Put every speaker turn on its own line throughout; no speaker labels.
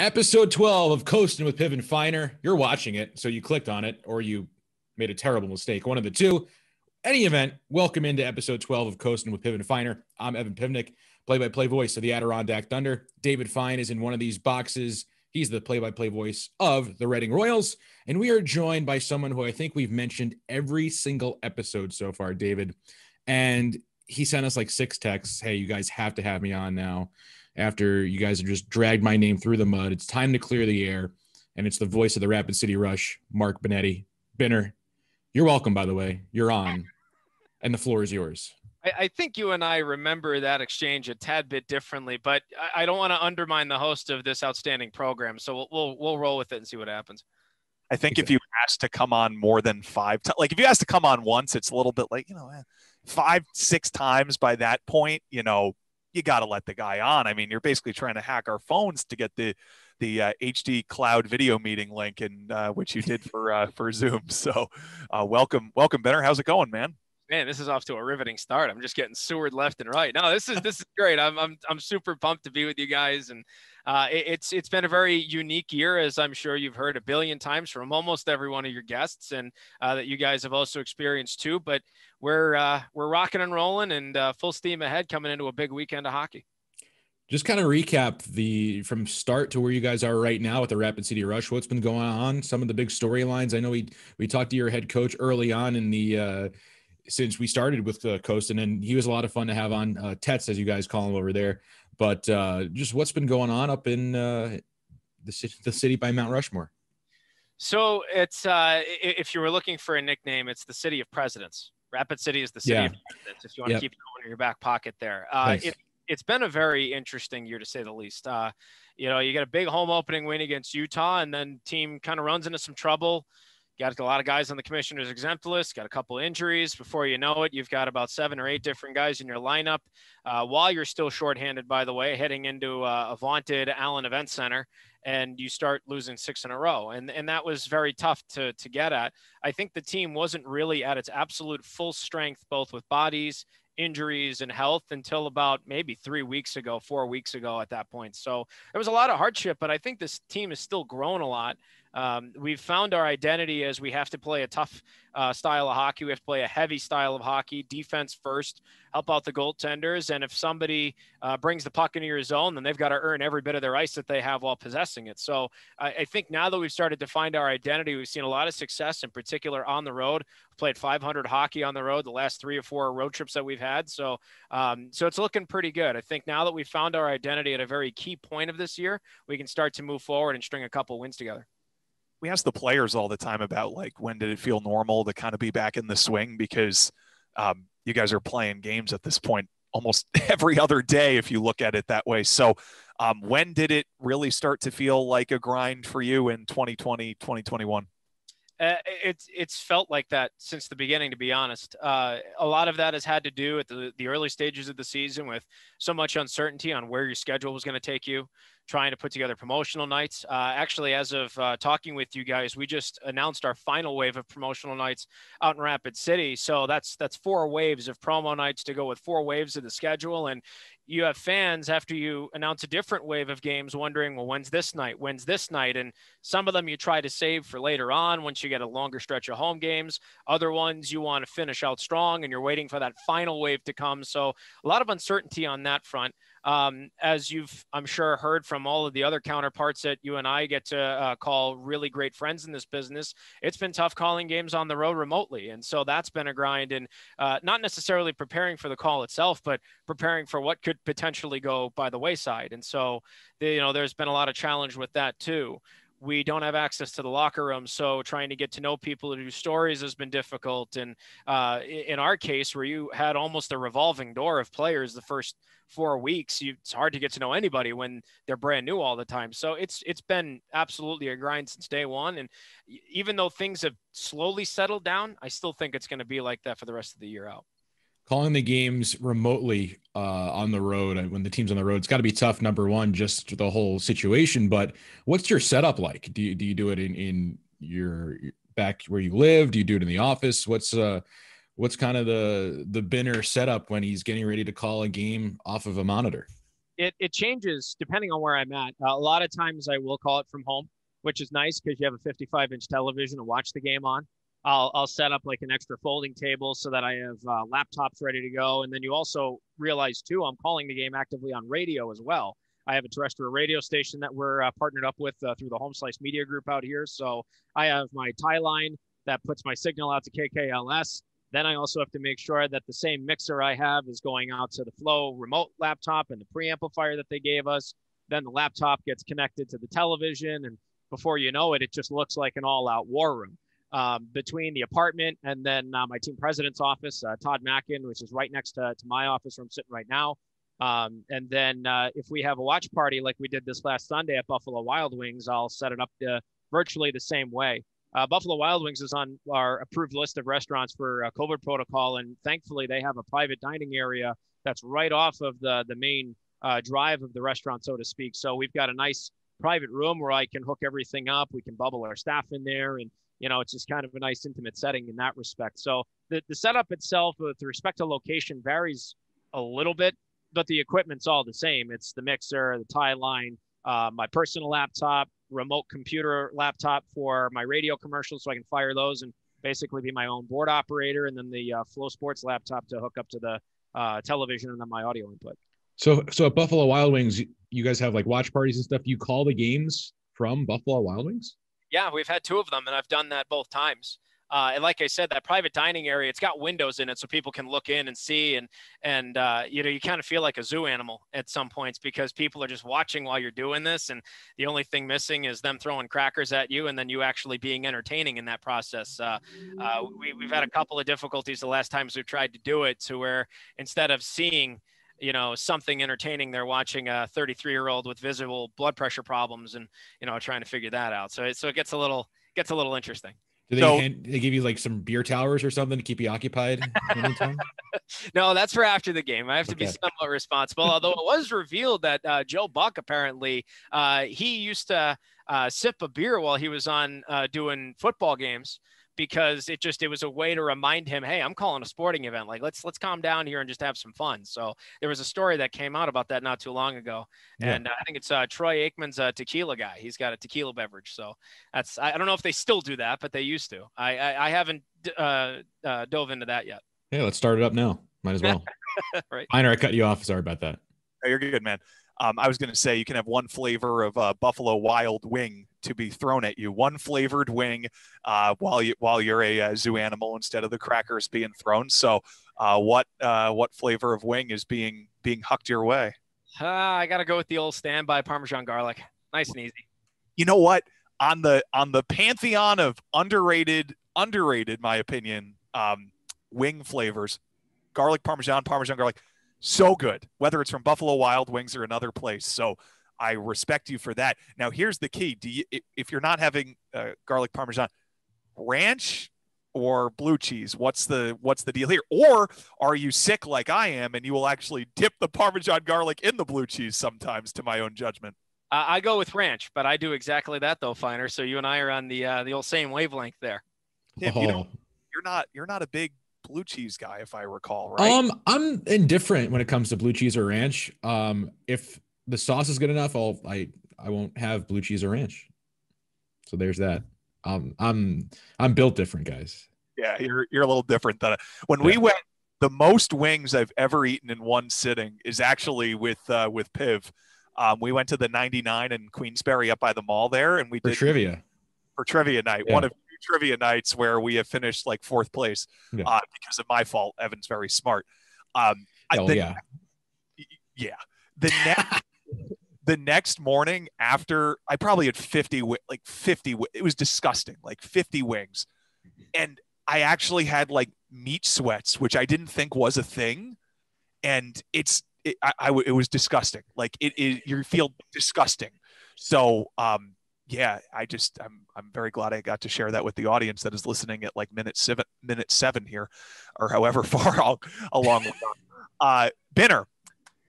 Episode 12 of Coastin with Piv and Finer. You're watching it, so you clicked on it, or you made a terrible mistake. One of the two. Any event, welcome into episode 12 of Coastin with Piv and Finer. I'm Evan Pivnik, play-by-play voice of the Adirondack Thunder. David Fine is in one of these boxes. He's the play-by-play voice of the Reading Royals. And we are joined by someone who I think we've mentioned every single episode so far, David. And he sent us like 6 texts. Hey, you guys have to have me on now. After you guys have just dragged my name through the mud, it's time to clear the air. And it's the voice of the Rapid City Rush, Mark Binetti. Binner, you're welcome, by the way. You're on. And the floor is yours.
I think you and I remember that exchange a tad bit differently, but I don't want to undermine the host of this outstanding program. So we'll roll with it and see what happens.
I think if you asked to come on more than 5 times, like if you asked to come on once, it's a little bit like, 5-6 times by that point, you got to let the guy on. I mean, you're basically trying to hack our phones to get the HD cloud video meeting link, and which you did for Zoom. So welcome, Benner. How's it going, man?
Man, this is off to a riveting start. I'm just getting sewered left and right. No, this is great. I'm super pumped to be with you guys, and it's been a very unique year, as I'm sure you've heard a billion times from almost every one of your guests, and that you guys have also experienced too. But we're rocking and rolling, and full steam ahead coming into a big weekend of hockey.
Just kind of recap from start to where you guys are right now with the Rapid City Rush. What's been going on? Some of the big storylines. I know we talked to your head coach early on in the. Since we started with Coastin, and he was a lot of fun to have on, Tets, as you guys call him over there. But just what's been going on up in the city by Mount Rushmore? So
it's if you were looking for a nickname, it's the City of Presidents. Rapid City is the City of Presidents, if you want to keep it going in your back pocket there. It's been a very interesting year, to say the least. You got a big home opening win against Utah, and then team kind of runs into some trouble. Got a lot of guys on the commissioner's exempt list, got a couple of injuries. Before you know it, you've got about 7 or 8 different guys in your lineup. While you're still shorthanded, by the way, heading into a vaunted Allen Event Center, and you start losing 6 in a row. And that was very tough to get at. I think the team wasn't really at its absolute full strength, both with bodies, injuries, and health, until about maybe 4 weeks ago at that point. So there was a lot of hardship, but I think this team has still grown a lot. We've found our identity as we have to play a tough style of hockey. We have to play a heavy style of hockey, defense first, help out the goaltenders. And if somebody brings the puck into your zone, then they've got to earn every bit of their ice that they have while possessing it. So I think now that we've started to find our identity, we've seen a lot of success, in particular on the road. We've played 500 hockey on the road the last 3 or 4 road trips that we've had. So it's looking pretty good. I think now that we've found our identity at a very key point of this year, we can start to move forward and string a couple wins together.
We ask the players all the time about, like, when did it feel normal to kind of be back in the swing, because you guys are playing games at this point almost every other day, if you look at it that way. So when did it really start to feel like a grind for you in 2020, 2021?
It's felt like that since the beginning, to be honest. A lot of that has had to do with the early stages of the season, with so much uncertainty on where your schedule was going to take you, trying to put together promotional nights. Actually, as of talking with you guys, we just announced our final wave of promotional nights out in Rapid City. So that's 4 waves of promo nights to go with 4 waves of the schedule. And you have fans, after you announce a different wave of games, wondering, well, when's this night? And some of them you try to save for later on once you get a longer stretch of home games. Other ones you want to finish out strong, and you're waiting for that final wave to come. So a lot of uncertainty on that front. As you've, I'm sure, heard from all of the other counterparts that you and I get to call really great friends in this business, it's been tough calling games on the road remotely. And so that's been a grind, and not necessarily preparing for the call itself, but preparing for what could potentially go by the wayside. And so, there's been a lot of challenge with that too. We don't have access to the locker room, so trying to get to know people to do stories has been difficult. And in our case, where you had almost a revolving door of players the first 4 weeks, it's hard to get to know anybody when they're brand new all the time. So it's been absolutely a grind since day one. And even though things have slowly settled down, I still think it's going to be like that for the rest of the year out.
Calling the games remotely on the road, when the team's on the road, it's got to be tough. Number one, just the whole situation. But what's your setup like? Do you do it in your back where you live? Do you do it in the office? What's kind of the Binner setup when he's getting ready to call a game off of a monitor?
It changes depending on where I'm at. A lot of times I will call it from home, which is nice because you have a 55-inch television to watch the game on. I'll set up like an extra folding table so that I have laptops ready to go. And then you also realize too, I'm calling the game actively on radio as well. I have a terrestrial radio station that we're partnered up with through the Home Slice Media Group out here. So I have my tie line that puts my signal out to KKLS. Then I also have to make sure that the same mixer I have is going out to the Flow remote laptop and the preamplifier that they gave us. Then the laptop gets connected to the television. And before you know it, it just looks like an all-out war room. Between the apartment and then my team president's office, Todd Mackin, which is right next to my office where I'm sitting right now. And then if we have a watch party like we did this last Sunday at Buffalo Wild Wings, I'll set it up virtually the same way. Buffalo Wild Wings is on our approved list of restaurants for COVID protocol, and thankfully they have a private dining area that's right off of the main drive of the restaurant, so to speak. So we've got a nice private room where I can hook everything up. We can bubble our staff in there, and it's just kind of a nice intimate setting in that respect. So the setup itself with respect to location varies a little bit, but the equipment's all the same. It's the mixer, the tie line, my personal laptop, remote computer laptop for my radio commercials so I can fire those and basically be my own board operator, and then the Flow Sports laptop to hook up to the television and then my audio input.
So at Buffalo Wild Wings, you guys have like watch parties and stuff. You call the games from Buffalo Wild Wings?
Yeah, we've had 2 of them, and I've done that both times. And like I said, that private dining area, it's got windows in it so people can look in and see. And you kind of feel like a zoo animal at some points because people are just watching while you're doing this. And the only thing missing is them throwing crackers at you and then you actually being entertaining in that process. We've had a couple of difficulties the last times we've tried to do it to where instead of seeing something entertaining, they're watching a 33-year-old with visible blood pressure problems and, trying to figure that out. So it gets a little interesting.
Do they give you like some beer towers or something to keep you occupied?
No, that's for after the game. I have to be somewhat responsible. Although it was revealed that Joe Buck apparently he used to sip a beer while he was on doing football games because it was a way to remind him, hey, I'm calling a sporting event. Like let's calm down here and just have some fun. So there was a story that came out about that not too long ago. Yeah. And I think it's Troy Aikman's a tequila guy. He's got a tequila beverage. So I don't know if they still do that, but they used to. I haven't dove into that yet.
Yeah, let's start it up now. Might as well.
Right.
Minor, I cut you off. Sorry about that.
Oh, you're good, man. I was going to say you can have one flavor of Buffalo Wild Wing to be thrown at you, one flavored wing while you're a zoo animal instead of the crackers being thrown. So what flavor of wing is being hucked your way?
I got to go with the old standby Parmesan garlic. Nice and easy.
You know what? On the pantheon of underrated, my opinion, wing flavors, garlic Parmesan garlic, so good, whether it's from Buffalo Wild Wings or another place. So I respect you for that. Now, here's the key. If you're not having garlic Parmesan, ranch or blue cheese, what's the deal here? Or are you sick like I am and you will actually dip the Parmesan garlic in the blue cheese sometimes, to my own judgment?
I go with ranch, but I do exactly that though, Finer. So you and I are on the old same wavelength there.
Tim, you're not a big blue cheese guy, if I recall, right?
I'm indifferent when it comes to blue cheese or ranch. If the sauce is good enough, I won't have blue cheese or ranch. So there's that. I'm built different, guys.
Yeah, you're a little different than when we went. The most wings I've ever eaten in one sitting is actually with Piv. We went to the 99 in Queensbury up by the mall there, and we did
trivia
night. Yeah. One of two trivia nights where we have finished like 4th place because of my fault. Evan's very smart. The next morning after I probably had 50, it was disgusting, like 50 wings. And I actually had like meat sweats, which I didn't think was a thing. And it was disgusting. Like you feel disgusting. So, I'm very glad I got to share that with the audience that is listening at like minute 7 here, or however far along. Binner,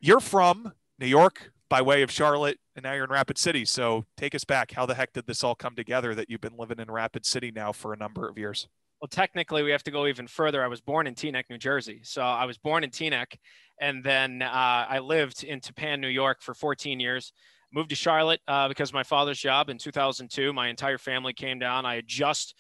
you're from New York by way of Charlotte, and now you're in Rapid City. So take us back. How the heck did this all come together that you've been living in Rapid City now for a number of years?
Well, technically, we have to go even further. I was born in Teaneck, New Jersey. So I was born in Teaneck, and then I lived in Tappan, New York for 14 years. Moved to Charlotte because of my father's job in 2002. My entire family came down. I had just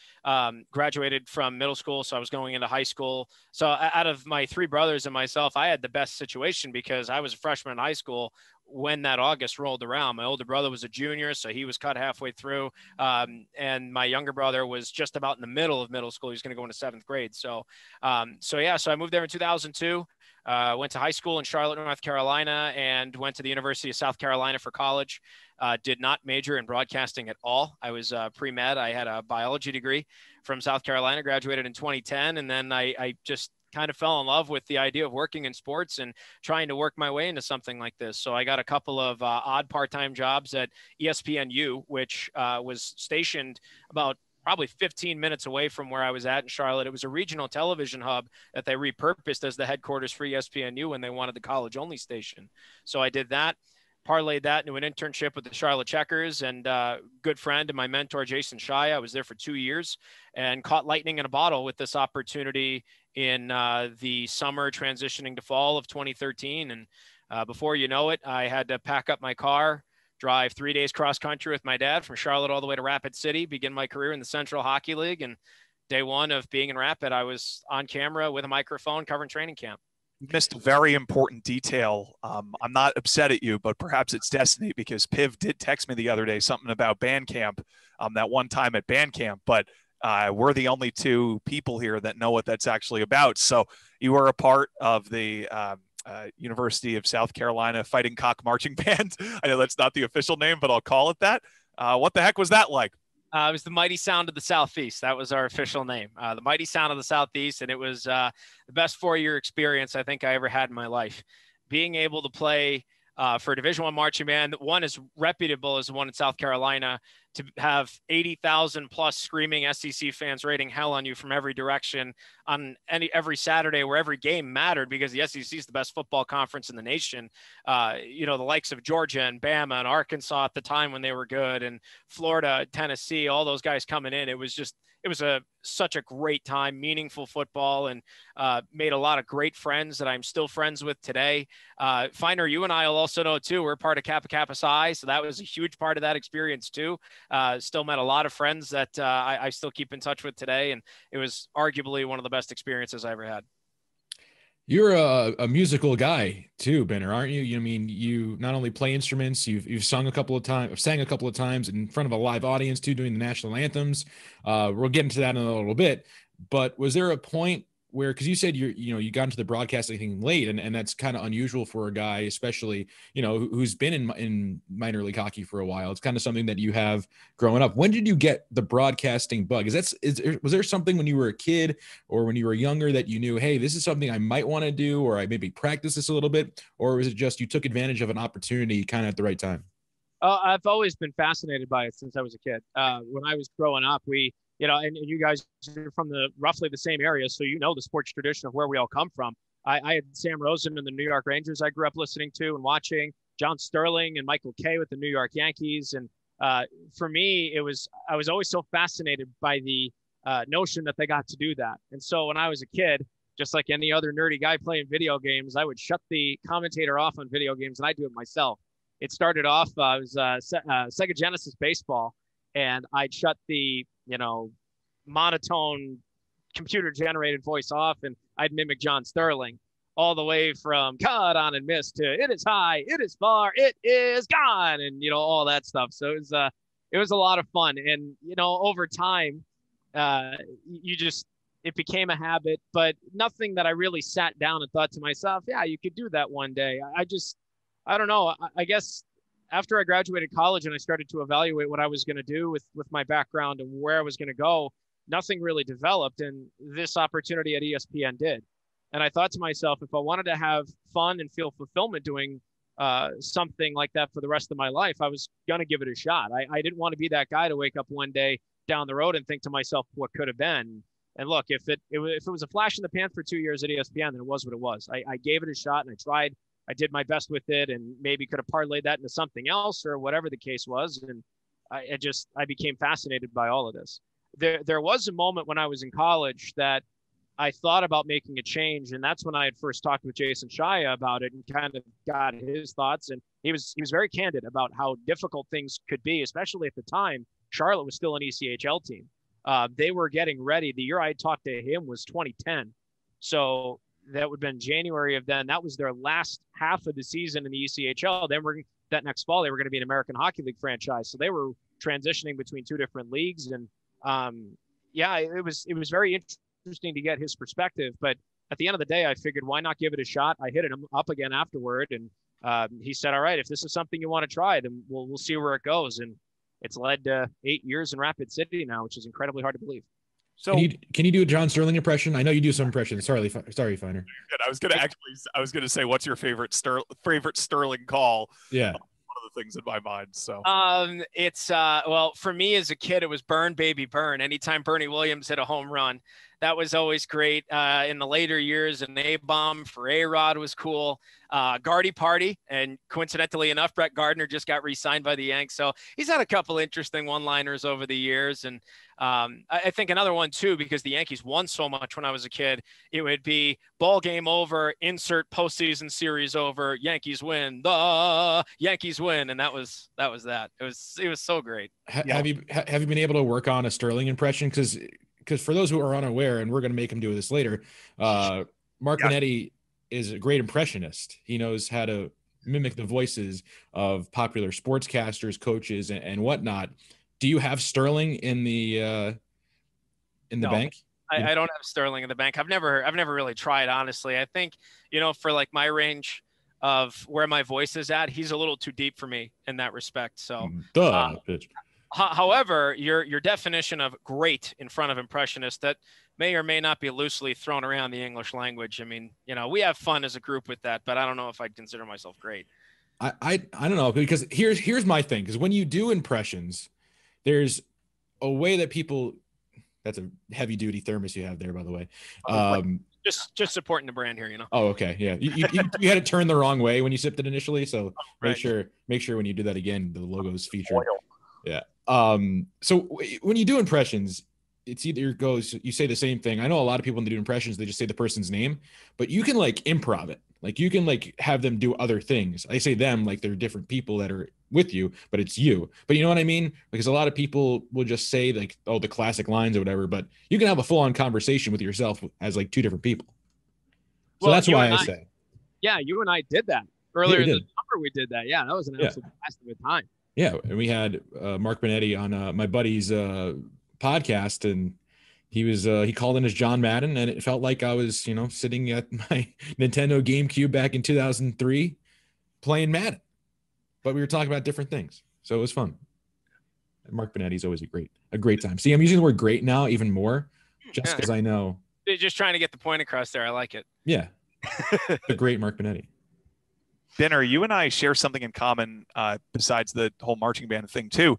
graduated from middle school, so I was going into high school. So out of my three brothers and myself, I had the best situation because I was a freshman in high school when that August rolled around. My older brother was a junior, so he was cut halfway through. And my younger brother was just about in the middle of middle school. He was going to go into seventh grade. So I moved there in 2002. Went to high school in Charlotte, North Carolina, and went to the University of South Carolina for college. Did not major in broadcasting at all. I was pre-med. I had a biology degree from South Carolina, graduated in 2010. And then I just kind of fell in love with the idea of working in sports and trying to work my way into something like this. So I got a couple of odd part-time jobs at ESPNU, which was stationed about probably 15 minutes away from where I was at in Charlotte. It was a regional television hub that they repurposed as the headquarters for ESPNU when they wanted the college only station. So I did that, parlayed that into an internship with the Charlotte Checkers, and good friend and my mentor, Jason Shai. I was there for 2 years and caught lightning in a bottle with this opportunity in the summer transitioning to fall of 2013. And before you know it, I had to pack up my car, drive 3 days cross country with my dad from Charlotte all the way to Rapid City, begin my career in the Central Hockey League. And day one of being in Rapid, I was on camera with a microphone covering training camp.
You missed a very important detail. I'm not upset at you, but perhaps it's destiny, because Piv did text me the other day something about band camp, that one time at band camp, but we're the only two people here that know what that's actually about. So you were a part of the University of South Carolina Fighting Cock Marching Band. I know that's not the official name, but I'll call it that. What the heck was that like?
It was the Mighty Sound of the Southeast. That was our official name, the Mighty Sound of the Southeast. And it was the best 4-year experience I think I ever had in my life. Being able to play for a Division I marching band, one as reputable as the one in South Carolina, to have 80,000 plus screaming SEC fans rating hell on you from every direction on every Saturday, where every game mattered, because the SEC is the best football conference in the nation. The likes of Georgia and Bama and Arkansas at the time when they were good, and Florida, Tennessee, all those guys coming in. It was such a great time, meaningful football, and made a lot of great friends that I'm still friends with today. Finer, you and I will also know too, we're part of Kappa Kappa Psi, so that was a huge part of that experience too. Still met a lot of friends that I still keep in touch with today, and it was arguably one of the best experiences I ever had.
You're a musical guy too, Benner, aren't you? You not only play instruments, you've sang a couple of times in front of a live audience too, doing the national anthems. We'll get into that in a little bit. But was there a point where, because you said you got into the broadcasting thing late, and that's kind of unusual for a guy, especially who's been in minor league hockey for a while. It's kind of something that you have growing up. When did you get the broadcasting bug? Was there something when you were a kid or when you were younger that you knew, hey, this is something I might want to do, or I maybe practice this a little bit, or was it just you took advantage of an opportunity kind of at the right time?
I've always been fascinated by it since I was a kid. When I was growing up, and you guys are from roughly the same area, so the sports tradition of where we all come from. I had Sam Rosen and the New York Rangers I grew up listening to and watching, John Sterling and Michael Kay with the New York Yankees. And for me, I was always so fascinated by the notion that they got to do that. And so when I was a kid, just like any other nerdy guy playing video games, I would shut the commentator off on video games, and I do it myself. It started off, I was Sega Genesis baseball, and I'd shut the monotone computer generated voice off, and I'd mimic John Sterling, all the way from cut on and miss to it is high, it is far, it is gone, and all that stuff. So it was a lot of fun. And over time, it became a habit, but nothing that I really sat down and thought to myself, yeah, you could do that one day. I don't know. I guess after I graduated college and I started to evaluate what I was going to do with my background and where I was going to go, nothing really developed. And this opportunity at ESPN did. And I thought to myself, if I wanted to have fun and feel fulfillment doing something like that for the rest of my life, I was going to give it a shot. I didn't want to be that guy to wake up one day down the road and think to myself what could have been. And look, if it was a flash in the pan for 2 years at ESPN, then it was what it was. I gave it a shot and I tried. I did my best with it, and maybe could have parlayed that into something else or whatever the case was. And I became fascinated by all of this. there was a moment when I was in college that I thought about making a change, and that's when I had first talked with Jason Shia about it and kind of got his thoughts. And he was very candid about how difficult things could be, especially at the time. Charlotte was still an ECHL team. They were getting ready. The year I talked to him was 2010, so that would have been January of then. That was their last half of the season in the ECHL. Then that next fall they were going to be an American Hockey League franchise, so they were transitioning between two different leagues. And yeah, it was very interesting to get his perspective. But at the end of the day, I figured, why not give it a shot? I hit him up again afterward, and he said, all right, if this is something you want to try, then we'll see where it goes. And it's led to 8 years in Rapid City now, which is incredibly hard to believe.
So can you do a John Sterling impression? I know you do some impressions. Sorry, Feiner.
I was gonna say, what's your favorite Sterling call?
Yeah.
One of the things in my mind. So
it's well, for me as a kid, it was Burn Baby Burn. Anytime Bernie Williams hit a home run, that was always great. In the later years, an A-bomb for A-Rod was cool. Gardy Party, and coincidentally enough, Brett Gardner just got re-signed by the Yanks. So he's had a couple interesting one-liners over the years. And I think another one too, because the Yankees won so much when I was a kid, it would be ball game over, insert postseason series over, Yankees win, the Yankees win. And that was that. It was so great.
Have you been able to work on a Sterling impression? Because for those who are unaware, and we're going to make him do this later, Mark Binetti is a great impressionist. He knows how to mimic the voices of popular sportscasters, coaches, and whatnot. Do you have Sterling in the bank?
I don't have Sterling in the bank. I've never really tried, honestly. I think, for like my range of where my voice is at, he's a little too deep for me in that respect. So, however, your definition of great in front of impressionist, that may or may not be loosely thrown around the English language. I mean, we have fun as a group with that, but I don't know if I'd consider myself great.
I don't know, because here's my thing. Because when you do impressions, there's a way that people, that's a heavy duty thermos you have there, by the way.
Just supporting the brand here,
Oh, okay. Yeah. You had it turned the wrong way when you sipped it initially. So make sure when you do that again, the logo's featured. Yeah. So when you do impressions, it's either you say the same thing. I know a lot of people when they do impressions, they just say the person's name, but you can like improv it. Like you can like have them do other things. I say them like they're different people that are with you, but it's you. But you know what I mean? Because a lot of people will just say like, oh, the classic lines or whatever, but you can have a full on conversation with yourself as like two different people. So that's why I say.
Yeah, you and I did that earlier in the summer. We did that. Yeah, that was an absolute blast of a time.
Yeah, and we had Mark Binetti on my buddy's podcast, and he called in as John Madden, and it felt like I was sitting at my Nintendo GameCube back in 2003 playing Madden, but we were talking about different things, so it was fun. Mark Binetti's always a great time. See, I'm using the word great now even more, just because I know.
Just trying to get the point across there. I like it.
Yeah, the great Mark Binetti.
Dinner, you and I share something in common besides the whole marching band thing too,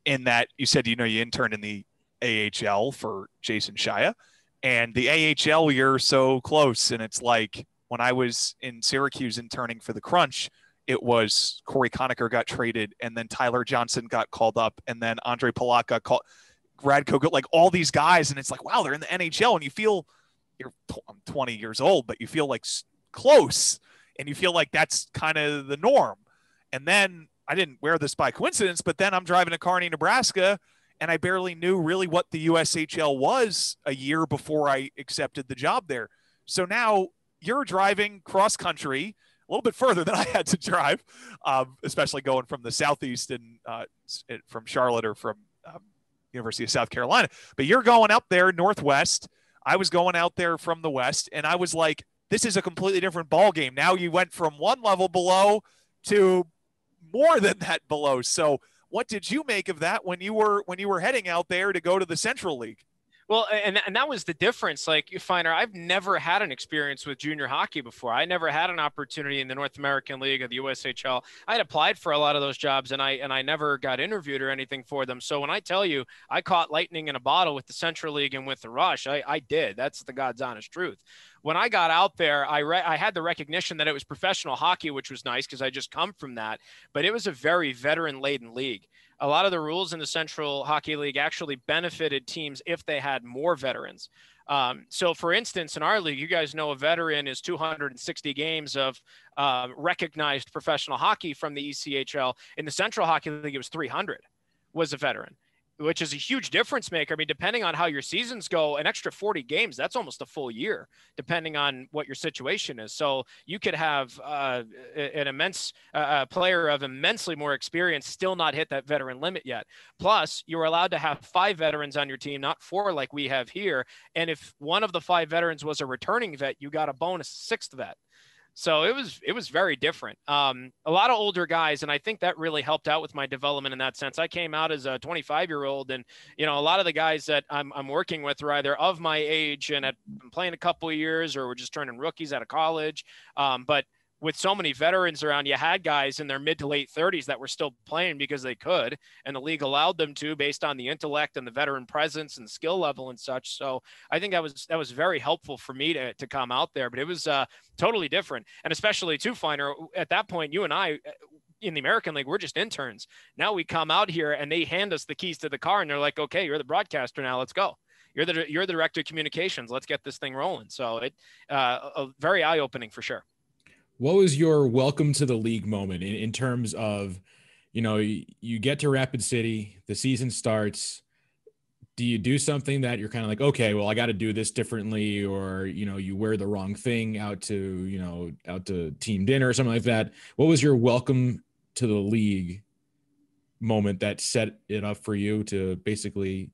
in that you said you interned in the AHL for Jason Shia, and the AHL, you're so close. And it's like when I was in Syracuse interning for the Crunch, it was Corey Conacher got traded, and then Tyler Johnson got called up, and then Andre Polak got called, Radko, like all these guys, and it's like, wow, they're in the NHL, and you feel I'm 20 years old, but you feel like close. And you feel like that's kind of the norm. And then I didn't wear this by coincidence, but then I'm driving to Kearney, Nebraska, and I barely knew really what the USHL was a year before I accepted the job there. So now you're driving cross country a little bit further than I had to drive, especially going from the Southeast and from Charlotte or from University of South Carolina. But you're going up there Northwest. I was going out there from the West, and I was like, this is a completely different ball game. Now you went from one level below to more than that below. So what did you make of that when you were heading out there to go to the Central League?
Well, and that was the difference. Like, you find I've never had an experience with junior hockey before. I never had an opportunity in the North American League or the USHL. I had applied for a lot of those jobs, and I never got interviewed or anything for them. So when I tell you I caught lightning in a bottle with the Central League and with the Rush, I did. That's the God's honest truth. When I got out there, I had the recognition that it was professional hockey, which was nice because I just come from that. But it was a very veteran-laden league. a lot of the rules in the Central Hockey League actually benefited teams if they had more veterans. So for instance, in our league, you guys know a veteran is 260 games of recognized professional hockey from the ECHL. In the Central Hockey League, it was 300 was a veteran, which is a huge difference maker. I mean, depending on how your seasons go, an extra 40 games, that's almost a full year, depending on what your situation is. So you could have an immense player of immensely more experience still not hit that veteran limit yet. Plus, you were allowed to have 5 veterans on your team, not 4 like we have here. And if one of the 5 veterans was a returning vet, you got a bonus 6th vet. So it was very different. A lot of older guys, and I think that really helped out with my development in that sense. I came out as a 25-year-old, and a lot of the guys that I'm working with are either of my age and had been playing a couple of years, or were just turning rookies out of college. But with so many veterans around, you had guys in their mid to late 30s that were still playing because they could, and the league allowed them to based on the intellect and the veteran presence and skill level and such. So I think that was very helpful for me to come out there, but it was totally different. And especially too, Finer, at that point, you and I in the American League, we're just interns. Now we come out here and they hand us the keys to the car and they're like, okay, you're the broadcaster now, let's go. You're the director of communications. Let's get this thing rolling. So it very eye-opening for sure.
What was your welcome to the league moment in terms of, you get to Rapid City, the season starts. Do you do something that you're kind of like, okay, well, I got to do this differently, or, you wear the wrong thing out to team dinner or something like that? What was your welcome to the league moment that set it up for you to basically,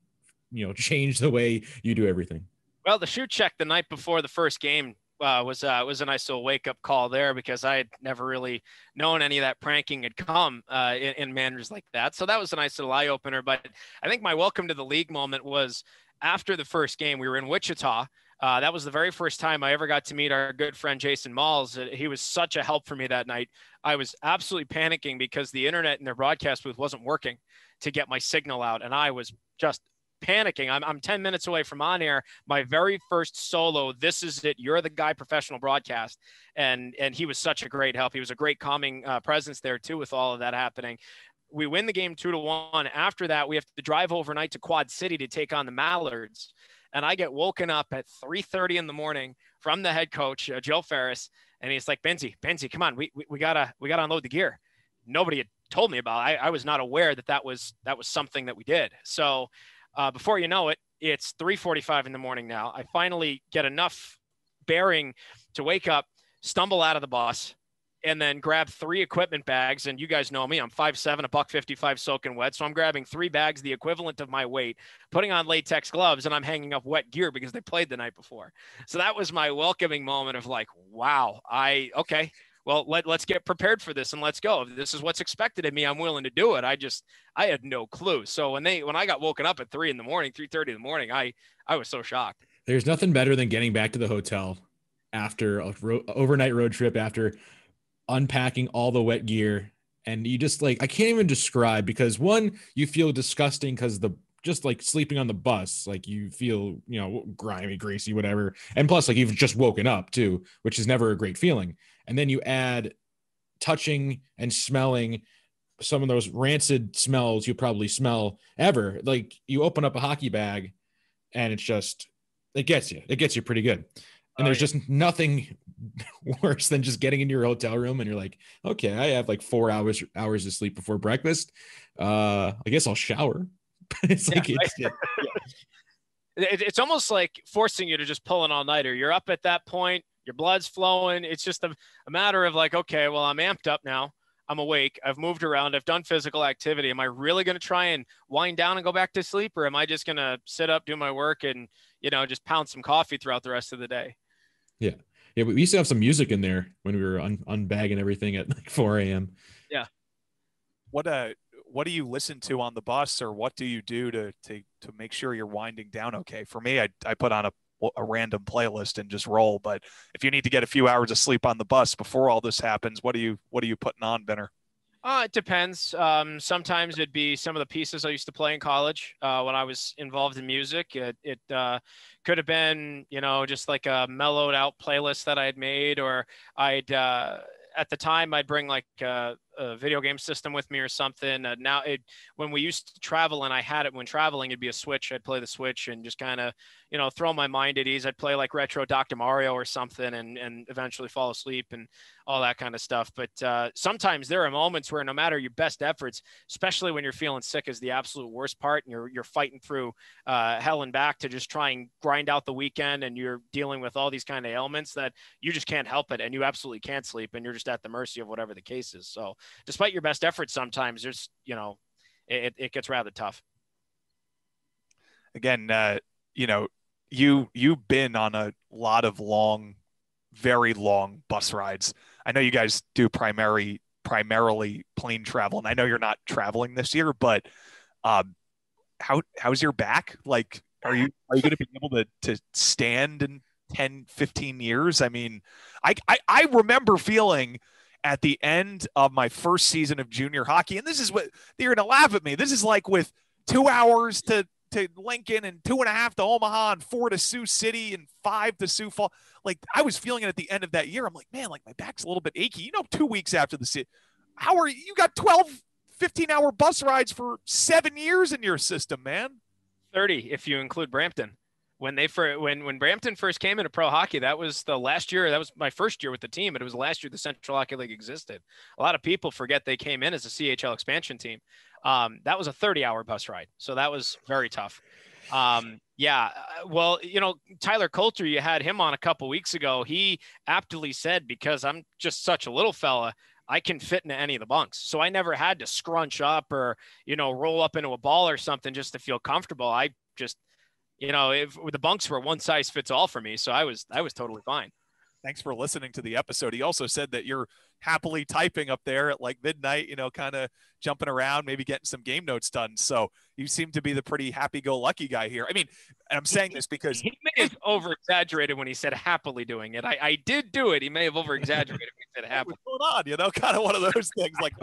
change the way you do everything?
Well, the shoe check the night before the first game was a nice little wake up call there, because I had never really known any of that pranking had come in manners like that. So that was a nice little eye opener. But I think my welcome to the league moment was after the first game. We were in Wichita. That was the very first time I ever got to meet our good friend Jason Malls. He was such a help for me that night. I was absolutely panicking because the internet in their broadcast booth wasn't working to get my signal out, and I was just panicking. I'm 10 minutes away from on air. My very first solo, this is it, you're the guy, professional broadcast. And he was such a great help. He was a great calming presence there too, with all of that happening. We win the game 2-1. After that, we have to drive overnight to Quad City to take on the Mallards. And I get woken up at 3:30 in the morning from the head coach, Joe Ferris. And he's like, Benzie, come on, we gotta unload the gear. Nobody had told me about it. I was not aware that was something that we did. So before you know it, it's 3:45 in the morning now. I finally get enough bearing to wake up, stumble out of the bus, and then grab 3 equipment bags. And you guys know me, I'm 5'7", $155 soaking wet. So I'm grabbing 3 bags, the equivalent of my weight, putting on latex gloves, and I'm hanging up wet gear because they played the night before. So that was my welcoming moment of like, wow, okay. Well, let's get prepared for this and let's go. If this is what's expected of me, I'm willing to do it. I had no clue. So when I got woken up at 3:30 in the morning, I was so shocked.
There's nothing better than getting back to the hotel after a overnight road trip, after unpacking all the wet gear. And you just I can't even describe, because one, you feel disgusting because just like sleeping on the bus, like you feel, grimy, greasy, whatever. And plus, like, you've just woken up too, which is never a great feeling. And then you add touching and smelling some of those rancid smells you probably smell ever. Like, you open up a hockey bag and it gets you pretty good. And there's just nothing worse than just getting into your hotel room and you're like, okay, I have like 4 hours of sleep before breakfast. I guess I'll shower. It's like,
it's almost like forcing you to just pull an all-nighter. You're up at that point, your blood's flowing. It's just a matter of like, okay, well, I'm amped up now. I'm awake. I've moved around. I've done physical activity. Am I really going to try and wind down and go back to sleep? Or am I just going to sit up, do my work, and, just pound some coffee throughout the rest of the day?
Yeah. Yeah. We used to have some music in there when we were unbagging everything at like 4 a.m.
Yeah.
What do you listen to on the bus, or what do you do to make sure you're winding down okay? For me, I put on a random playlist and just roll. But if you need to get a few hours of sleep on the bus before all this happens, what are you putting on, Benner?
It depends. Sometimes it'd be some of the pieces I used to play in college when I was involved in music. It could have been, just like a mellowed out playlist that I had made, or at the time I'd bring like a a video game system with me or something. Now when we used to travel and I had it when traveling, it'd be a Switch. I'd play the Switch and just kind of, throw my mind at ease. I'd play like retro Dr. Mario or something and eventually fall asleep and all that kind of stuff. But sometimes there are moments where no matter your best efforts, especially when you're feeling sick is the absolute worst part, and you're fighting through hell and back to just try and grind out the weekend, and you're dealing with all these kind of ailments that you just can't help it, and you absolutely can't sleep, and you're just at the mercy of whatever the case is. So despite your best efforts, sometimes there's, it gets rather tough.
Again, you've been on a lot of very long bus rides. I know you guys do primarily plane travel, and I know you're not traveling this year, but how's your back? Like, are you going to be able to stand in 10, 15 years? I mean, I remember feeling at the end of my first season of junior hockey, and this is what you're going to laugh at me. This is like with 2 hours to Lincoln and 2.5 to Omaha and 4 to Sioux City and 5 to Sioux Falls. Like, I was feeling it at the end of that year. I'm like, man, like my back's a little bit achy. 2 weeks after the season, you got 12, 15-hour bus rides for 7 years in your system, man.
30 if you include Brampton. When Brampton first came into pro hockey, that was the last year. That was my first year with the team, but it was the last year the Central Hockey League existed. A lot of people forget they came in as a CHL expansion team. That was a 30-hour bus ride, so that was very tough. Well, Tyler Coulter, you had him on a couple weeks ago. He aptly said, because I'm just such a little fella, I can fit into any of the bunks. So I never had to scrunch up or, roll up into a ball or something just to feel comfortable. I just, if the bunks were one size fits all for me. So I was totally fine.
Thanks for listening to the episode. He also said that you're happily typing up there at like midnight, kind of jumping around, maybe getting some game notes done. So you seem to be the pretty happy-go-lucky guy here. I mean, and I'm saying this because
he may have over-exaggerated when he said happily doing it. I did do it. He may have over-exaggerated when he said happily.
What's going on? Kind of one of those things like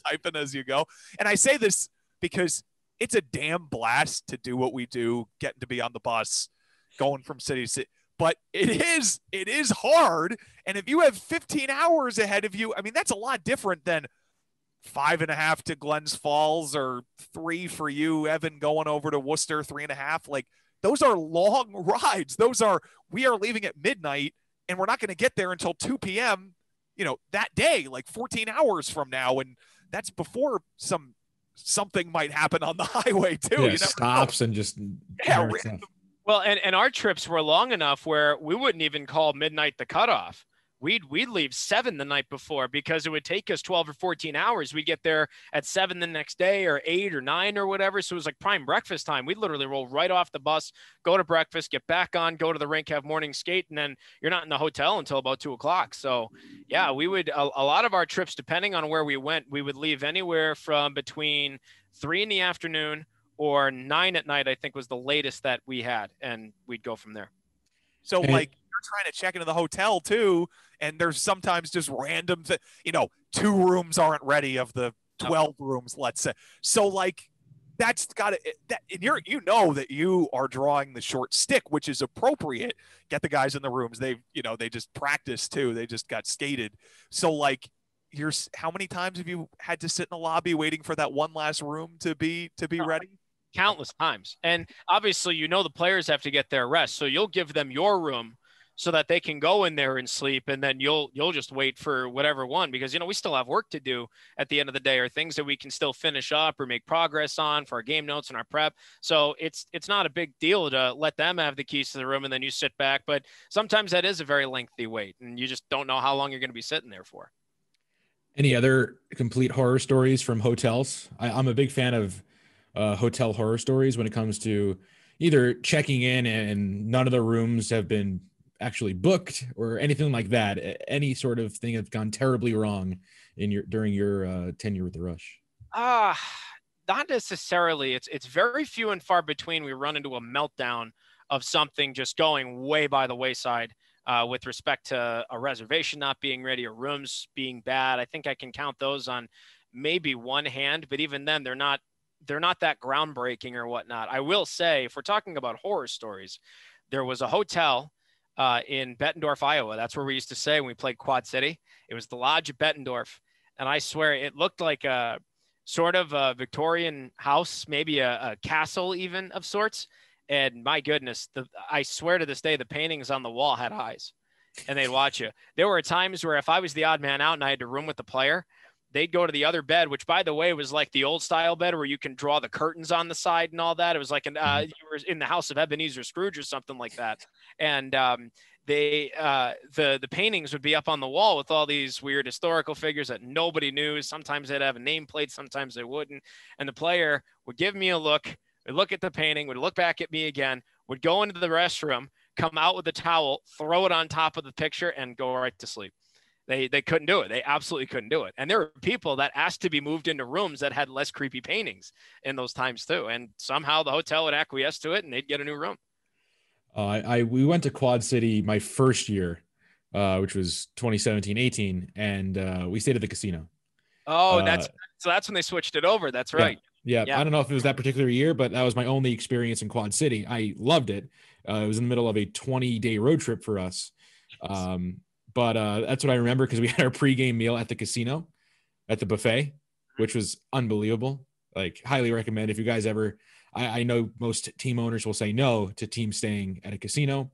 typing as you go. And I say this because it's a damn blast to do what we do, getting to be on the bus, going from city to city. But it is hard. And if you have 15 hours ahead of you, I mean, that's a lot different than 5.5 to Glens Falls or 3 for you, Evan, going over to Worcester, 3.5. Like, those are long rides. We are leaving at midnight and we're not going to get there until 2 p.m., that day, like 14 hours from now. And that's before something might happen on the highway too.
Yeah, stops and just
well, and our trips were long enough where we wouldn't even call midnight the cutoff. We'd leave 7 the night before because it would take us 12 or 14 hours. We'd get there at 7 the next day or 8 or 9 or whatever. So it was like prime breakfast time. We'd literally roll right off the bus, go to breakfast, get back on, go to the rink, have morning skate, and then you're not in the hotel until about 2 o'clock. So yeah, we would, a lot of our trips, depending on where we went, we would leave anywhere from between 3 in the afternoon or 9 at night, I think was the latest that we had. And we'd go from there.
So like you're trying to check into the hotel too. And there's sometimes just random, 2 rooms aren't ready of the 12 rooms, let's say. So like that's got to, and that you are drawing the short stick, which is appropriate. Get the guys in the rooms. They just practice too. They just got skated. So like, how many times have you had to sit in the lobby waiting for that one last room to be ready?
Countless times. And obviously, the players have to get their rest. So you'll give them your room so that they can go in there and sleep. And then you'll just wait for whatever one, because, we still have work to do at the end of the day, or things that we can still finish up or make progress on for our game notes and our prep. So it's not a big deal to let them have the keys to the room and then you sit back. But sometimes that is a very lengthy wait and you just don't know how long you're going to be sitting there for.
Any other complete horror stories from hotels? I'm a big fan of hotel horror stories when it comes to either checking in and none of the rooms have been actually booked or anything like that. Any sort of thing that's gone terribly wrong during your tenure with the Rush?
Not necessarily. It's very few and far between we run into a meltdown of something just going way by the wayside. With respect to a reservation not being ready or rooms being bad. I think I can count those on maybe one hand, but even then they're not that groundbreaking or whatnot. I will say, if we're talking about horror stories, there was a hotel in Bettendorf, Iowa. That's where we used to stay when we played Quad City. It was the Lodge at Bettendorf. And I swear it looked like a sort of a Victorian house, maybe a castle even of sorts. And my goodness, I swear to this day, the paintings on the wall had eyes and they'd watch you. There were times where if I was the odd man out and I had to room with the player, they'd go to the other bed, which by the way, was like the old style bed where you can draw the curtains on the side and all that. It was like you were in the house of Ebenezer Scrooge or something like that. And the paintings would be up on the wall with all these weird historical figures that nobody knew. Sometimes they'd have a nameplate, sometimes they wouldn't. And the player would give me a look, would look at the painting, would look back at me again, would go into the restroom, come out with a towel, throw it on top of the picture, and go right to sleep. They couldn't do it. They absolutely couldn't do it. And there were people that asked to be moved into rooms that had less creepy paintings in those times too. And somehow the hotel would acquiesce to it and they'd get a new room.
We went to Quad City my first year, which was 2017-18, and we stayed at the casino.
Oh, that's when they switched it over. That's right.
Yeah. I don't know if it was that particular year, but that was my only experience in Quad City. I loved it. It was in the middle of a 20-day road trip for us. But that's what I remember because we had our pregame meal at the casino, at the buffet, which was unbelievable. Like, highly recommend if you guys ever. I know most team owners will say no to team staying at a casino,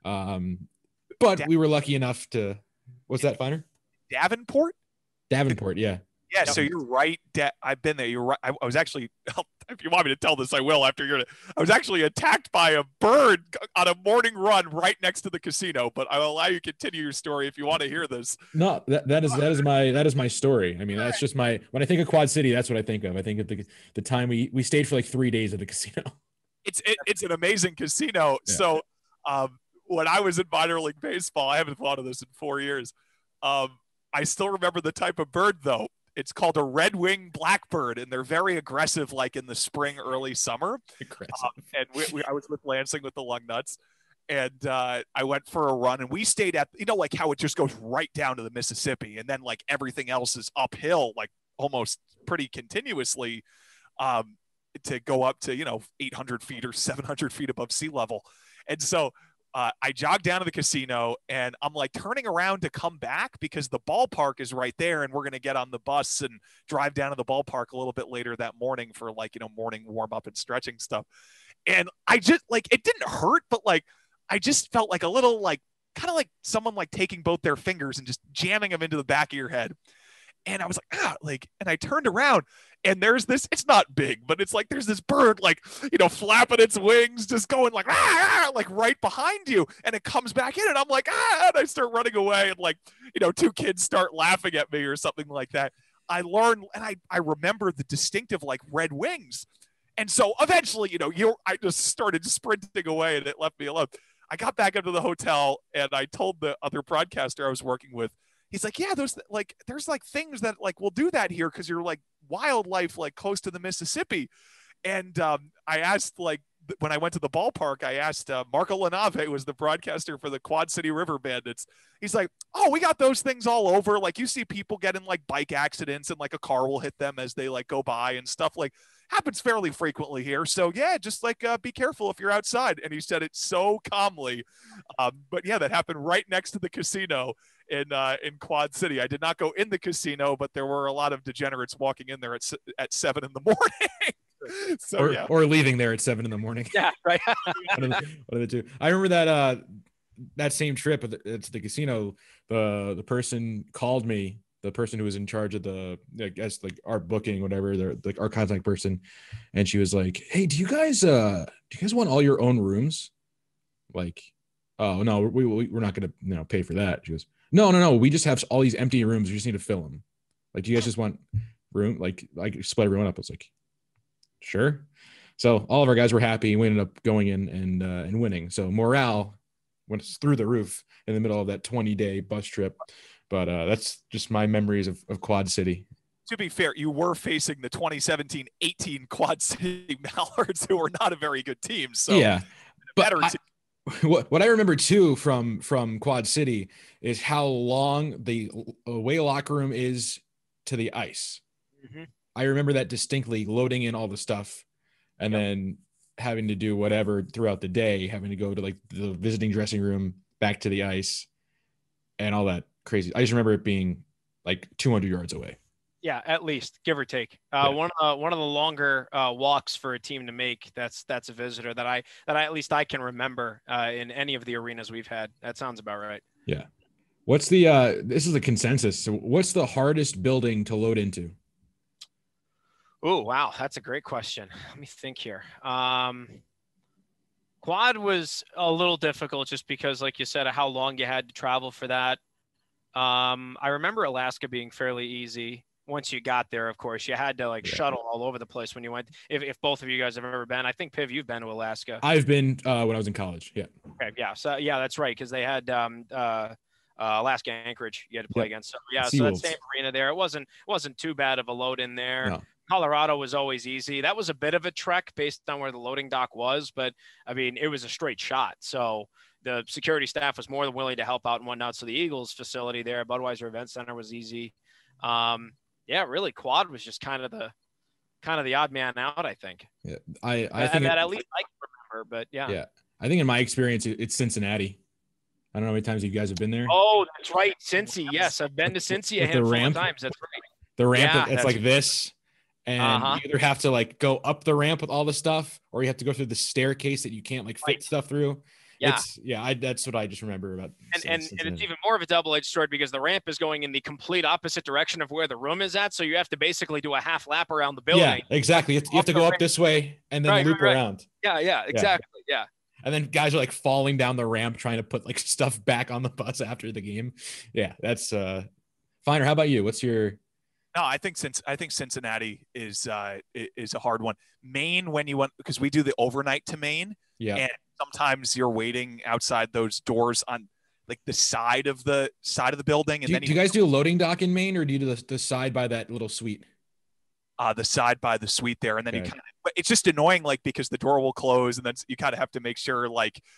but we were lucky enough to. What's that, Finer?
Davenport,
yeah.
Yeah, so you're right. I've been there. You're right. I was actually, if you want me to tell this, I will after you're. I was actually attacked by a bird on a morning run right next to the casino. But I will allow you to continue your story if you want to hear this.
No, that is my story. I mean, that's just when I think of Quad City, that's what I think of. I think of the time we stayed for like 3 days at the casino.
It's an amazing casino. Yeah. So when I was in minor league baseball, I haven't thought of this in 4 years. I still remember the type of bird though. It's called a red-winged blackbird, and they're very aggressive, like in the spring, early summer. And I was with Lansing with the Lungnuts, and I went for a run, and we stayed at, like how it just goes right down to the Mississippi, and then like everything else is uphill, like almost pretty continuously to go up to, 800 feet or 700 feet above sea level. And so I jogged down to the casino and I'm like turning around to come back because the ballpark is right there and we're going to get on the bus and drive down to the ballpark a little bit later that morning for like, morning warm up and stretching stuff. And I just like, it didn't hurt, but like, I just felt like a little, like kind of like someone like taking both their fingers and just jamming them into the back of your head. And I was like, and I turned around and there's this, it's not big, but it's like, there's this bird, like, flapping its wings, just going like, like right behind you. And it comes back in and I'm like, and I start running away. And like, 2 kids start laughing at me or something like that. I learned, and I remember the distinctive like red wings. And so eventually, I just started sprinting away and it left me alone. I got back into the hotel and I told the other broadcaster I was working with, he's like, yeah, there's like things that like, we'll do that here because you're like wildlife like close to the Mississippi. And I asked, like, when I went to the ballpark, I asked Marco Lanave, who was the broadcaster for the Quad City River Bandits. He's like, oh, we got those things all over. Like, you see people get in like bike accidents and like a car will hit them as they like go by and stuff. Like, happens fairly frequently here. So yeah, just like be careful if you're outside. And he said it so calmly. But yeah, that happened right next to the casino in Quad City. I did not go in the casino, but there were a lot of degenerates walking in there at 7 in the morning. So
or leaving there at 7 in the morning.
Yeah, right.
one of the two. I remember that same trip at the casino. The person called me. The person who was in charge of I guess like our booking, whatever, like our contact person, and she was like, "Hey, do you guys want all your own rooms?" Like, oh no, we're not gonna pay for that. She goes, no, we just have all these empty rooms. We just need to fill them. Like, do you guys just want room? Like split everyone up. I was like, sure. So all of our guys were happy. We ended up going in and winning. So morale went through the roof in the middle of that 20-day bus trip. But that's just my memories of Quad City.
To be fair, you were facing the 2017-18 Quad City Mallards, who were not a very good team. So
yeah, what I remember too from Quad City is how long the away locker room is to the ice. Mm-hmm. I remember that distinctly, loading in all the stuff and then having to do whatever throughout the day, having to go to like the visiting dressing room, back to the ice and all that crazy. I just remember it being like 200 yards away.
Yeah, at least, give or take. One of the longer walks for a team to make. That's a visitor that I at least I can remember in any of the arenas we've had. That sounds about right.
Yeah. What's the this is a consensus. So what's the hardest building to load into?
Oh, wow, that's a great question. Let me think here. Quad was a little difficult just because, like you said, of how long you had to travel for that. I remember Alaska being fairly easy. Once you got there, of course, you had to shuttle all over the place when you went. If both of you guys have ever been, I think Piv, you've been to Alaska.
I've been when I was in college. Yeah.
Okay. Yeah. So yeah, that's right. Because they had Alaska Anchorage you had to play against. So yeah, so that same arena there. It wasn't too bad of a load in there.
No.
Colorado was always easy. That was a bit of a trek based on where the loading dock was, but I mean, it was a straight shot. So the security staff was more than willing to help out and whatnot. So the Eagles facility there, Budweiser Event Center, was easy. Yeah, really, Quad was just kind of the odd man out, I think.
Yeah, I think
that at least I can remember, but yeah.
Yeah, I think in my experience, it's Cincinnati. I don't know how many times you guys have been there.
Oh, that's right, Cincy. Yes, I've been to Cincy a handful of times. That's right.
The ramp, it's like this, and you either have to go up the ramp with all the stuff, or you have to go through the staircase that you can't fit stuff through. Yeah, that's what I just remember about.
And it's even more of a double-edged sword because the ramp is going in the complete opposite direction of where the room is at. So you have to basically do a half lap around the building.
Yeah, exactly. You have to go up this way and then loop around.
Yeah, exactly. Yeah.
And then guys are falling down the ramp trying to put stuff back on the bus after the game. Yeah, that's Finer. How about you? What's your?
No, I think Cincinnati is a hard one. Maine, when you went, because we do the overnight to Maine.
Yeah.
And sometimes you're waiting outside those doors on the side of the building. And
do you guys do a loading dock in Maine, or do you do the side by that little suite?
The side by the suite there. And then you it's just annoying, because the door will close and then you kind of have to make sure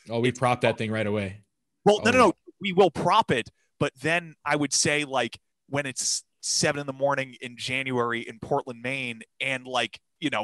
we prop that thing right away.
Well, no, we will prop it. But then I would say when it's 7 a.m. in January in Portland, Maine, and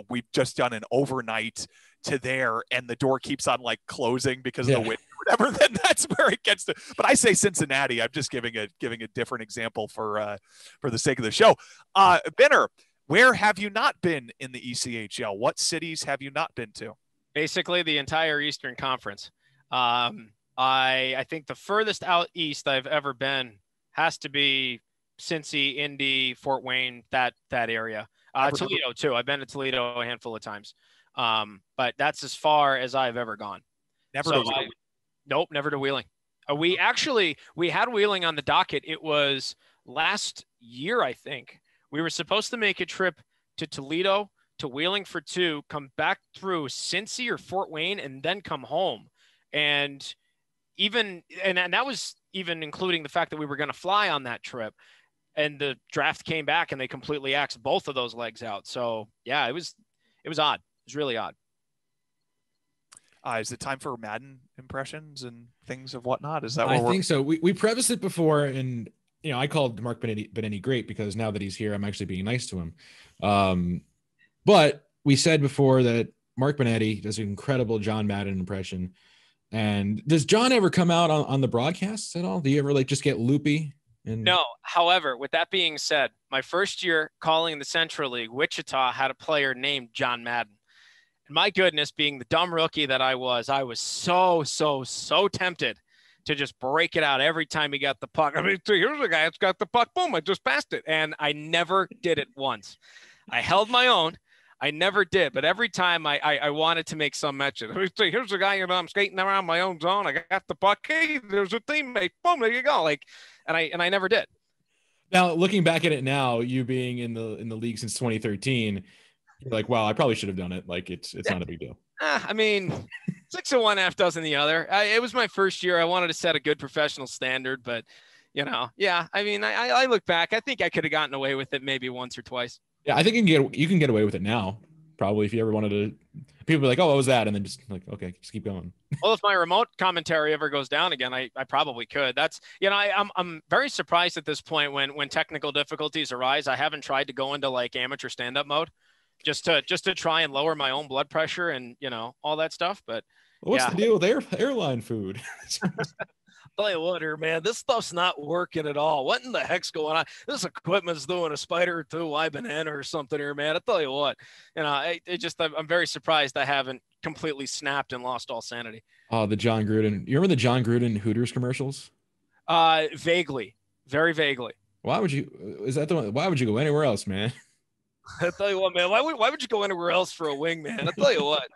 we've just done an overnight to there and the door keeps on closing because of the wind or whatever, then that's where it gets to. But I say Cincinnati. I'm just giving a different example for the sake of the show. Binner, where have you not been in the ECHL? What cities have you not been to?
Basically the entire Eastern Conference. I think the furthest out east I've ever been has to be Cincy, Indy, Fort Wayne, that area. Toledo too. I've been to Toledo a handful of times. But that's as far as I've ever gone. Nope, never to Wheeling. We had Wheeling on the docket. It was last year, I think. We were supposed to make a trip to Toledo, to Wheeling for 2, come back through Cincy or Fort Wayne, and then come home. And that was even including the fact that we were going to fly on that trip. And the draft came back and they completely axed both of those legs out. So yeah, it was odd. It was really odd.
Is it time for Madden impressions and things of whatnot? Is that
what I think so? We prefaced it before, and I called Mark Binetti great because now that he's here, I'm actually being nice to him. But we said before that Mark Binetti does an incredible John Madden impression. And does John ever come out on the broadcasts at all? Do you ever just get loopy?
No. However, with that being said, my first year calling the Central League, Wichita had a player named John Madden. And my goodness, being the dumb rookie that I was so tempted to just break it out every time he got the puck. I mean, here's a guy that's got the puck. Boom, I just passed it. And I never did it once. I held my own. I never did. But every time I wanted to make some mention. Here's a guy, I'm skating around my own zone. I got the puck. Hey, there's a teammate. Boom, there you go. And I never did.
Now, looking back at it now, you being in the league since 2013, you're wow, I probably should have done it. It's not a big deal.
I mean, 6 of one, half dozen the other. It was my first year. I wanted to set a good professional standard, but yeah. I mean, I look back. I think I could have gotten away with it maybe once or twice.
Yeah, I think you can get away with it now. Probably if you ever wanted to. People be like, "Oh, what was that?" And then just okay, just keep going.
Well, if my remote commentary ever goes down again, I probably could. That's I'm very surprised at this point when technical difficulties arise. I haven't tried to go into amateur stand-up mode, just to try and lower my own blood pressure and all that stuff. But
what's the deal with airline food?
Tell you what here, man, this stuff's not working at all. What in the heck's going on? This equipment's doing a spider or two. I've been in or something here, man. I tell you what, I'm very surprised I haven't completely snapped and lost all sanity.
Oh, the John Gruden. You remember the John Gruden Hooters commercials?
Vaguely, very vaguely.
Why would you? Is that the one? Why would you go anywhere else, man?
I tell you what, man. Why would you go anywhere else for a wing, man? I tell you what,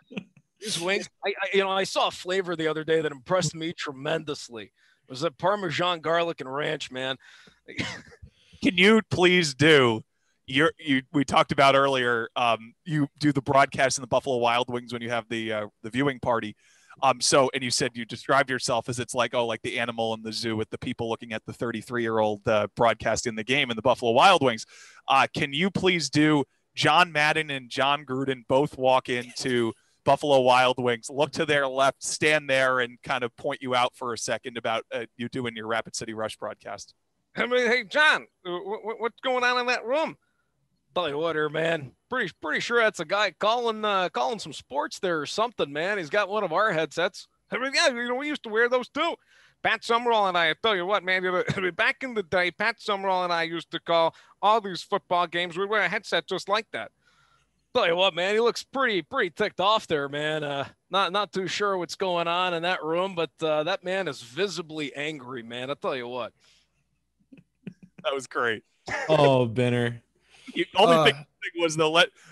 these wings. I saw a flavor the other day that impressed me tremendously. It was a Parmesan garlic and ranch, man.
Can you please do we talked about earlier, you do the broadcast in the Buffalo Wild Wings when you have the viewing party. And you said you described yourself as it's like the animal in the zoo with the people looking at the 33-year-old broadcasting the game in the Buffalo Wild Wings. Can you please do John Madden and John Gruden both walk into Buffalo Wild Wings, look to their left, stand there, and kind of point you out for a second about you doing your Rapid City Rush broadcast?
I mean, hey, John, what's going on in that room? Tell you what here, man. Pretty sure that's a guy calling some sports there or something, man. He's got one of our headsets. I mean, yeah, we used to wear those too. Pat Summerall and I tell you what, man, back in the day, Pat Summerall and I used to call all these football games. We'd wear a headset just like that. Tell you what, man, he looks pretty ticked off there, man. Not too sure what's going on in that room, but that man is visibly angry, man. I'll tell you what.
That was great.
Oh, Benner.
The only thing was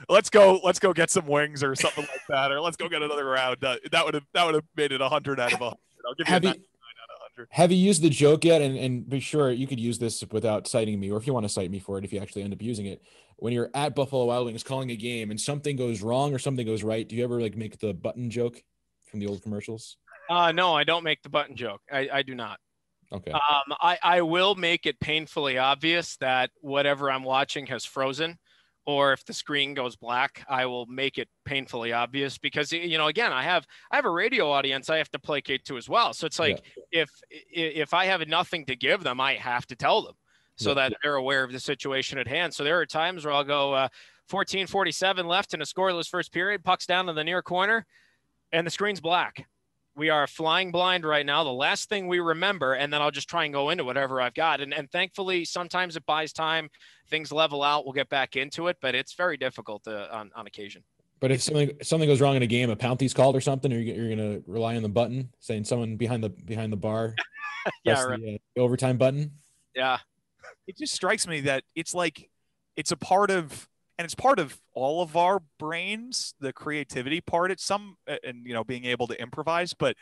let's go get some wings or something like that, or let's go get another round. That would have made it 100 out of 100. I'll give you a 99 out of 100.
Have you used the joke yet? And be sure you could use this without citing me, or if you want to cite me for it, if you actually end up using it. When you're at Buffalo Wild Wings calling a game and something goes wrong or something goes right, do you ever make the button joke from the old commercials?
No, I don't make the button joke. I do not.
Okay.
I will make it painfully obvious that whatever I'm watching has frozen, or if the screen goes black, I will make it painfully obvious because, again, I have a radio audience I have to placate to as well. So it's like, if I have nothing to give them, I have to tell them so that they're aware of the situation at hand. So there are times where I'll go 14:47 left in a scoreless first period, puck's down in the near corner and the screen's black. We are flying blind right now. The last thing we remember, and then I'll just try and go into whatever I've got. And thankfully, sometimes it buys time. Things level out. We'll get back into it, but it's very difficult on occasion. But
if something goes wrong in a game, a penalty's called or something, or you're going to rely on the button saying someone behind the bar.
Yeah, right.
The overtime button.
Yeah.
It just strikes me that it's a part of. And it's part of all of our brains, the creativity part. It's being able to improvise, but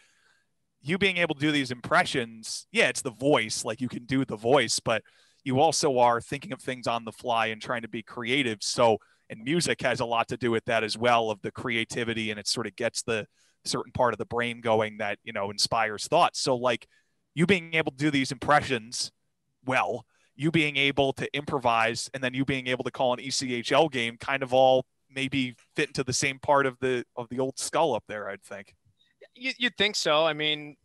you being able to do these impressions, it's the voice. Like you can do the voice, but you also are thinking of things on the fly and trying to be creative. So, and music has a lot to do with that as well, of the creativity, and it sort of gets the certain part of the brain going that, inspires thoughts. So like you being able to do these impressions, you being able to improvise, and then you being able to call an ECHL game kind of all maybe fit into the same part of the old skull up there, I'd think.
You'd think so. I mean,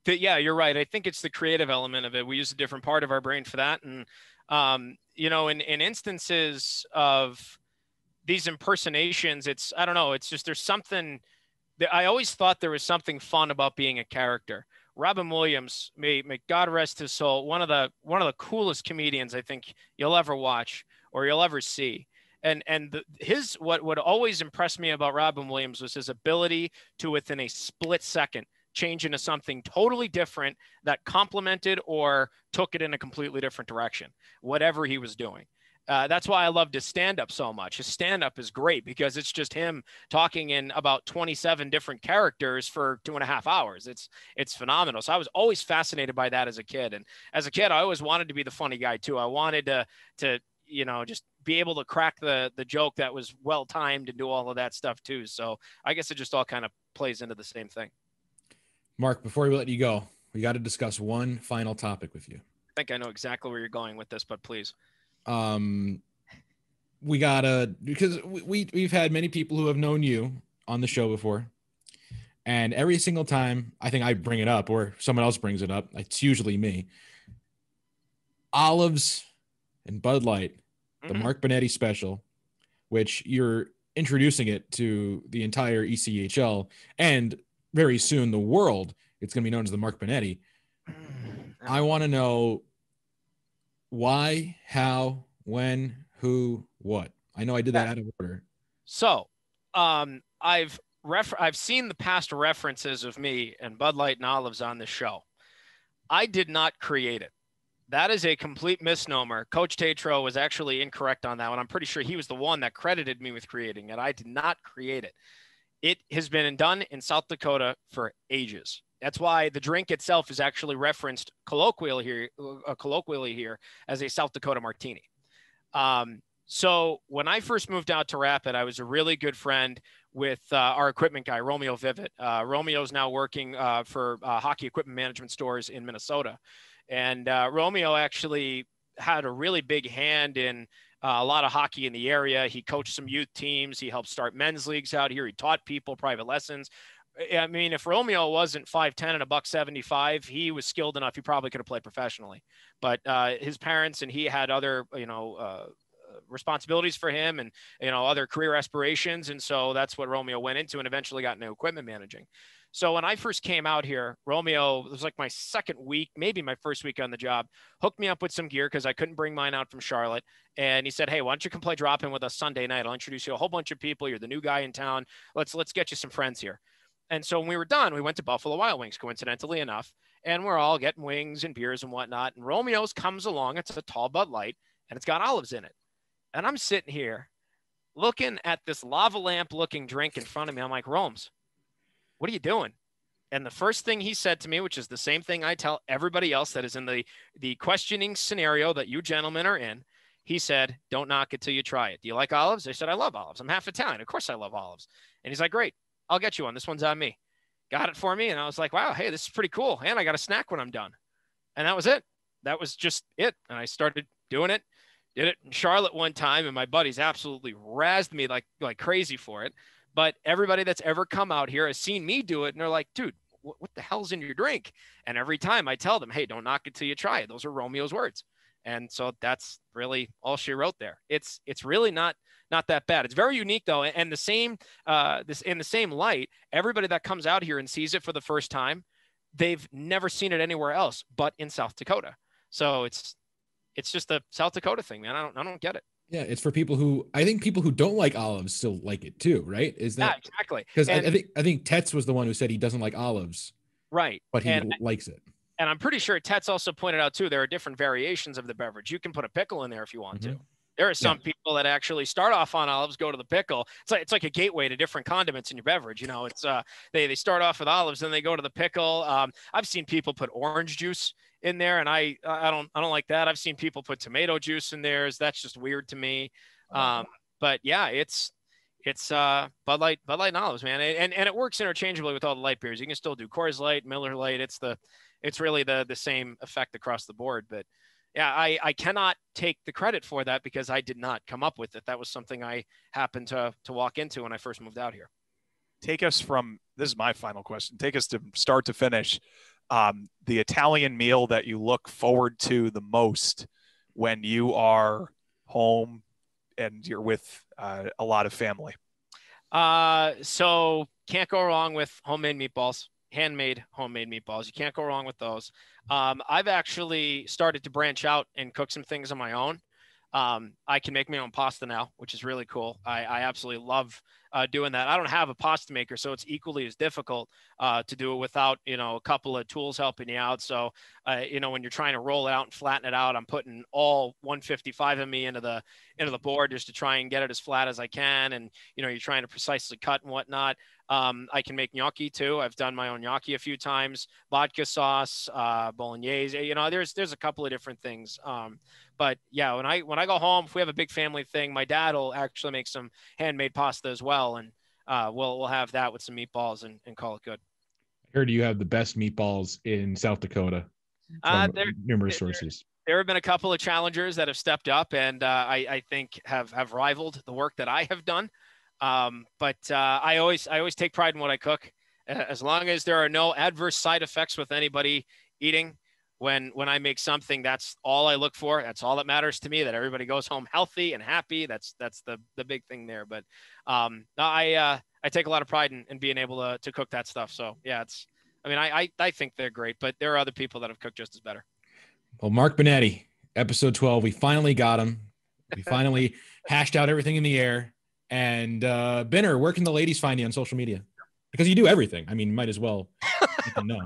you're right. I think it's the creative element of it. We use a different part of our brain for that. And, in instances of these impersonations, I don't know, it's just, there's something that I always thought there was something fun about being a character. Robin Williams, may God rest his soul, one of the coolest comedians I think you'll ever watch or you'll ever see. And what would always impress me about Robin Williams was his ability to, within a split second, change into something totally different that complemented or took it in a completely different direction, whatever he was doing. That's why I loved his stand-up so much. His stand-up is great because it's just him talking in about 27 different characters for 2.5 hours. It's phenomenal. So I was always fascinated by that as a kid. And as a kid, I always wanted to be the funny guy too. I wanted to just be able to crack the joke that was well-timed and do all of that stuff too. So I guess it just all kind of plays into the same thing.
Mark, before we let you go, we got to discuss one final topic with you.
I think I know exactly where you're going with this, but please.
Because we've had many people who have known you on the show before, and every single time I think I bring it up or someone else brings it up, it's usually me. Olives and Bud Light, the Mark Binetti special, which you're introducing it to the entire ECHL and very soon the world. It's going to be known as the Mark Binetti. I want to know why, how, when, who, what. I know I did that out of order.
So, I've seen the past references of me and Bud Light and olives on this show. I did not create it. That is a complete misnomer. Coach Tatro was actually incorrect on that one. I'm pretty sure he was the one that credited me with creating it. I did not create it. It has been done in South Dakota for ages. That's why the drink itself is actually referenced colloquially here as a South Dakota martini. So when I first moved out to Rapid, I was a really good friend with our equipment guy, Romeo Vivet. Romeo's now working for hockey equipment management stores in Minnesota. And Romeo actually had a really big hand in a lot of hockey in the area. He coached some youth teams. He helped start men's leagues out here. He taught people private lessons. I mean, if Romeo wasn't 5'10" and $175, he was skilled enough. He probably could have played professionally. But his parents and he had other, responsibilities for him and, other career aspirations. And so that's what Romeo went into and eventually got into equipment managing. So when I first came out here, Romeo, it was like my second week, maybe my first week on the job, hooked me up with some gear because I couldn't bring mine out from Charlotte. And he said, hey, why don't you come play drop-in with us Sunday night? I'll introduce you to a whole bunch of people. You're the new guy in town. Let's get you some friends here. And so when we were done, we went to Buffalo Wild Wings, coincidentally enough, and we're all getting wings and beers and whatnot. And Romeo's comes along. It's a tall Bud Light, and it's got olives in it. And I'm sitting here looking at this lava lamp-looking drink in front of me. I'm like, Rome's, what are you doing? And the first thing he said to me, which is the same thing I tell everybody else that is in the questioning scenario that you gentlemen are in, he said, don't knock it till you try it. Do you like olives? I said, I love olives. I'm half Italian. Of course I love olives. And he's like, great, I'll get you one. This one's on me. Got it for me. And I was like, wow, hey, this is pretty cool. And I got a snack when I'm done. And that was it. That was just it. And I started doing it. Did it in Charlotte one time, and my buddies absolutely razzed me like crazy for it. But everybody that's ever come out here has seen me do it, and they're like, dude, what the hell's in your drink? And every time I tell them, hey, don't knock it till you try it. Those are Romeo's words. And so that's really all she wrote there. It's really not that bad. It's very unique though. And the same, in the same light, everybody that comes out here and sees it for the first time, they've never seen it anywhere else but in South Dakota. So it's just a South Dakota thing, man. I don't get it.
Yeah, it's for people who don't like olives still like it too, right? Is that
exactly?
Because I think Tetz was the one who said he doesn't like olives,
right?
But he likes it.
And I'm pretty sure Tetz also pointed out too, there are different variations of the beverage. You can put a pickle in there if you want to. There are some people that actually start off on olives, go to the pickle. It's like a gateway to different condiments in your beverage. It's they start off with olives, then they go to the pickle. I've seen people put orange juice in there, and I don't like that. I've seen people put tomato juice in theirs. That's just weird to me. But yeah, it's Bud Light and olives, man, and it works interchangeably with all the light beers. You can still do Coors Light, Miller Light. It's really the same effect across the board. But yeah, I cannot take the credit for that because I did not come up with it. That was something I happened to walk into when I first moved out here.
Take us from, this is my final question, take us to start to finish, the Italian meal that you look forward to the most when you are home and you're with a lot of family.
So can't go wrong with handmade homemade meatballs. You can't go wrong with those. I've actually started to branch out and cook some things on my own. I can make my own pasta now, which is really cool. I absolutely love doing that. I don't have a pasta maker, so it's equally as difficult to do it without, a couple of tools helping you out. So, when you're trying to roll it out and flatten it out, I'm putting all 155 of me into the board just to try and get it as flat as I can. And, you're trying to precisely cut and whatnot. I can make gnocchi too. I've done my own gnocchi a few times, vodka sauce, bolognese, there's a couple of different things. But yeah, when I go home, if we have a big family thing, my dad will actually make some handmade pasta as well. And we'll have that with some meatballs and call it good.
I heard you have the best meatballs in South Dakota from numerous sources.
There have been a couple of challengers that have stepped up and I think have rivaled the work that I have done. But I always take pride in what I cook, as long as there are no adverse side effects with anybody eating. When I make something, that's all I look for. That's all that matters to me, that everybody goes home healthy and happy. That's the big thing there. But I take a lot of pride in being able to cook that stuff. So yeah, I think they're great, but there are other people that have cooked just as better.
Well, Mark Binetti, episode 12. We finally got him. We finally hashed out everything in the air. And Binner, where can the ladies find you on social media? Because you do everything. I mean, might as well let them know.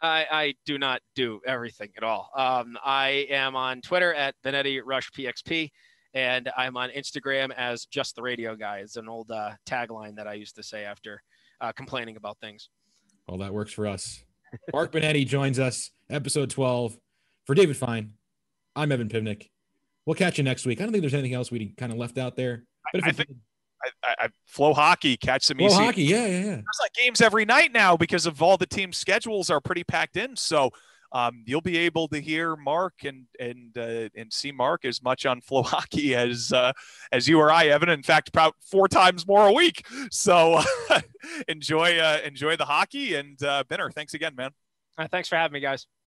I do not do everything at all. I am on Twitter at Binetti Rush PXP, and I'm on Instagram as Just the Radio Guy. It's an old tagline that I used to say after complaining about things.
Well, that works for us. Mark Binetti joins us, episode 12. For David Fine, I'm Evan Pivnik. We'll catch you next week. I don't think there's anything else we kind of left out there. But
I think FloHockey, catch some easy.
FloHockey, yeah.
There's like games every night now because of all the team schedules are pretty packed in. So you'll be able to hear Mark and see Mark as much on FloHockey as you or I, Evan. In fact, about 4 times more a week. So enjoy the hockey. And Binner, thanks again, man.
Thanks for having me, guys.